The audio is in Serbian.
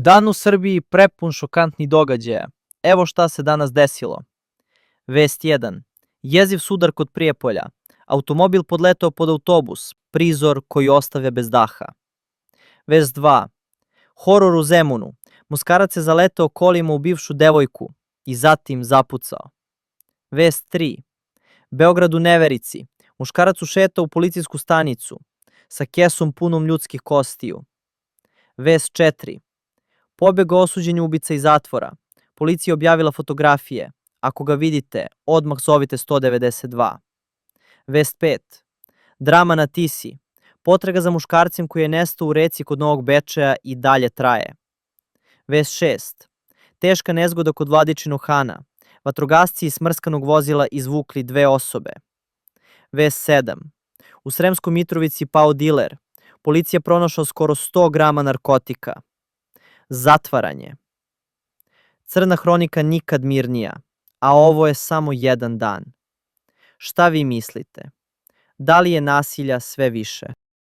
Dan u Srbiji prepun šokantnih događaja. Evo šta se danas desilo. Vest 1. Jeziv sudar kod Prijepolja. Automobil podletao pod autobus. Prizor koji ostavlja bez daha. Vest 2. Horor u Zemunu. Muškarac je zaletao kolima u bivšu devojku i zatim zapucao. Vest 3. Beograd u neverici. Muškarac ušetao u policijsku stanicu sa kesom punom ljudskih kostiju. Vest 4. Pobegao osuđeni ubica iz zatvora. Policija objavila fotografije. Ako ga vidite, odmah zovite 192. Vest 5. Drama na Tisi. Potraga za muškarcem koji je nestao u reci kod Novog Bečeja i dalje traje. Vest 6. Teška nezgoda kod Vladičinog Hana. Vatrogasci iz smrskanog vozila izvukli 2 osobe. Vest 7. U Sremskoj Mitrovici pao diler. Policija pronašla skoro 100 grama narkotika. Zatvaranje. Crna hronika nikad mirnija, a ovo je samo jedan dan. Šta vi mislite? Da li je nasilja sve više?